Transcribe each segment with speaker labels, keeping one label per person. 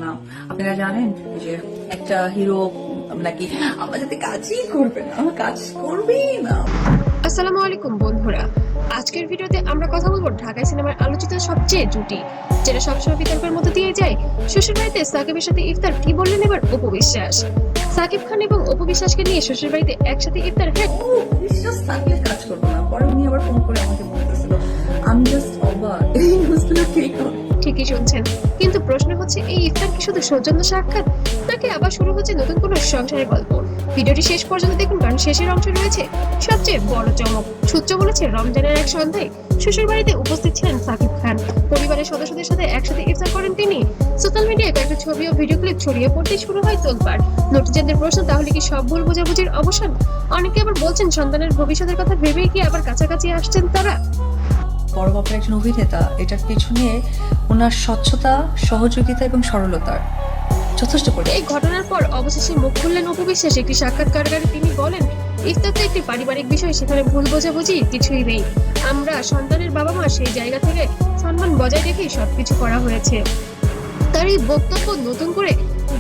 Speaker 1: না। আপনারা জানেন যে একটা হিরো নাকি আমার সাথে কাজই করবে না, কাজ করবেই না।
Speaker 2: আসসালামু আলাইকুম বন্ধুরা, আজকের ভিডিওতে আমরা কথা বলবো ঢাকাই সিনেমার আলোচিত সবচেয়ে জুটি, যেটা সবসময় বিতর্কের মধ্যে দিয়ে যায়। শ্বশুরবাড়িতে সাকিবের সাথে ইফতার, কি বললেন এবার অপু বিশ্বাস। সাকিব খান এবং অপু বিশ্বাসকে নিয়ে শ্বশুরবাড়িতে একসাথে ইফতার। হ্যাঁ,
Speaker 1: ও বিশ্বাস থাকলে কাজ করবো না। পরে উনি আবার ফোন করে আমাকে বলতেছিল, আমি জাস্ট অবাক এই নিউজগুলো কে করে।
Speaker 2: ঠিকই শুনছেন, কিন্তু প্রশ্ন হচ্ছে এই ইফতার কি শুধু সৌজন্য সাক্ষাৎ, নাকি আবার শুরু হচ্ছে নতুন কোনো সংসারের গল্প? ভিডিওটি শেষ পর্যন্ত দেখুন, কারণ শেষের অংশে রয়েছে সবচেয়ে বড় চমক। সূত্র বলেছে রমজানের এক সন্ধ্যায় শ্বশুর বাড়িতে উপস্থিত ছিলেন সাকিব খান। পরিবারের সদস্যদের সাথে একসাথে ইফতার করেন তিনি। সোশ্যাল মিডিয়ায় কয়েকটা ছবি ও ভিডিও ক্লিপ ছড়িয়ে পড়তে শুরু হয় তোলপাড়। নেটিজেনদের প্রশ্ন, তাহলে কি সব ভুল বোঝাবুঝির অবসান? অনেকে আবার বলছেন সন্তানের ভবিষ্যতের কথা ভেবেই কি আবার কাছাকাছি আসছেন তারা।
Speaker 1: বড় বাপের একজন অভিনেতা, এটার পেছনে ওনার স্বচ্ছতা, সহযোগিতা এবং সরলতার যথেষ্ট করে।
Speaker 2: এই ঘটনার পর অবশেষে মুখ খুললেন অপু বিশ্বাস। একটি সাক্ষাৎকারে তিনি বলেন, ইফতার তো একটি পারিবারিক বিষয়, সেখানে ভুল বোঝাবুঝি কিছুই নেই। আমরা সন্তানের বাবা মা, সেই জায়গা থেকে সম্মান বজায় রেখেই সবকিছু করা হয়েছে। তার এই বক্তব্য নতুন করে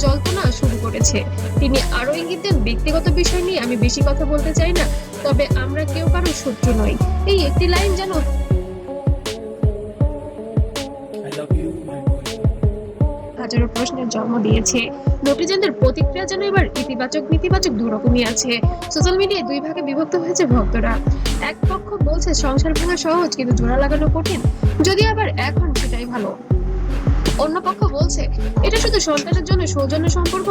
Speaker 2: জল্পনা শুরু করেছে। তিনি আরো ইঙ্গিত দেন, ব্যক্তিগত বিষয় নিয়ে আমি বেশি কথা বলতে চাই না, তবে আমরা কেউ কারো শত্রু নই। এই একটি লাইন যেন হাজারো প্রশ্নের জন্ম দিয়েছে। নেটিজেনদের প্রতিক্রিয়া যেন এবার ইতিবাচক নেতিবাচক দুরকমই আছে। সোশ্যাল মিডিয়ায় দুই ভাগে বিভক্ত হয়েছে ভক্তরা। এক পক্ষ বলছে সংসার ভাঙা সহজ, কিন্তু জোড়া লাগানো কঠিন, যদি আবার এখন সেটাই ভালো। অন্য পক্ষ বলছে এটা শুধু সন্তানের জন্য সৌজন্য সম্পর্ক,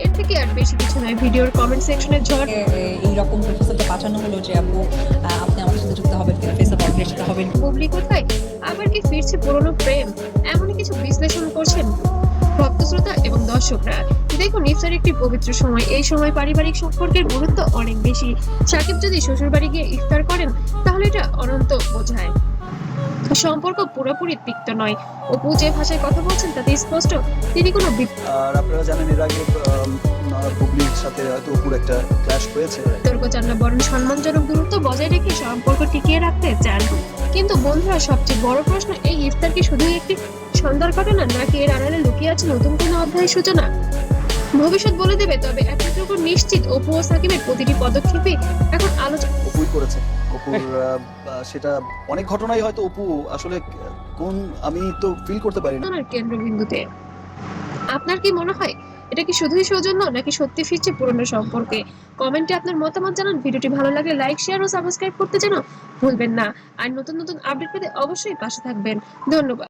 Speaker 2: এর থেকে আর বেশি কিছু নয়। ভিডিওর কমেন্ট সেকশনে ঝড়।
Speaker 1: এইরকম প্রপোজালটা পাঠানো হলো যে আপু আপনি আমার সাথে যুক্ত হবেন, ফেসবুক আপডেট হবেন।
Speaker 2: বুবলি কোথায়, আবার কি ফিরছে পুরনো প্রেম? এমনই কিছু বিশ্লেষণ করছেন ভক্ত শ্রোতা এবং দর্শকরা। দেখুন, ইফতার একটি পবিত্র সময়, এই সময় পারিবারিক সম্পর্কের গুরুত্ব অনেক বেশি। সাকিব যদি শ্বশুর বাড়ি গিয়ে ইফতার করেন, তাহলে এটা অনন্ত বোঝায় সম্পর্ক পুরোপুরি তিক্ত নয়। অপু যে ভাষায় কথা বলছেন তাতে স্পষ্ট তিনি কোনো
Speaker 3: আর আপনারা জানেন এর আগে বুবলির সাথে হয়তো অপুর একটা ক্ল্যাশ হয়েছে।
Speaker 2: বিতর্ক চান না, বরং সম্মানজনক দূরত্ব বজায় রেখে সম্পর্ক টিকিয়ে রাখতে চান। কিন্তু বন্ধুরা, সবচেয়ে বড় প্রশ্ন, এই ইফতার কি শুধুই একটি সন্ধ্যার ঘটনা, নাকি এর আড়ালে লুকিয়ে আছে নতুন কোনো অধ্যায়ের সূচনা? ভবিষ্যৎ বলে দেবে। তবে এতটুকু নিশ্চিত, অপু ও সাকিবের প্রতিটি পদক্ষেপে এখন আলোচনা
Speaker 3: অপুই করেছে। অপুর সেটা অনেক ঘটনাই হয়তো অপু আসলে কোন আমি তো ফিল করতে পারি না।
Speaker 2: কেন্দ্রবিন্দুতে। আপনার কি মনে হয়, এটা কি শুধুই সৌজন্য, নাকি সত্যি ফিরছে পুরনো সম্পর্কে? কমেন্টে আপনার মতামত জানান। ভিডিওটি ভালো লাগলে লাইক, শেয়ার ও সাবস্ক্রাইব করতে যেন ভুলবেন না। আর নতুন নতুন আপডেট পেতে অবশ্যই পাশে থাকবেন। ধন্যবাদ।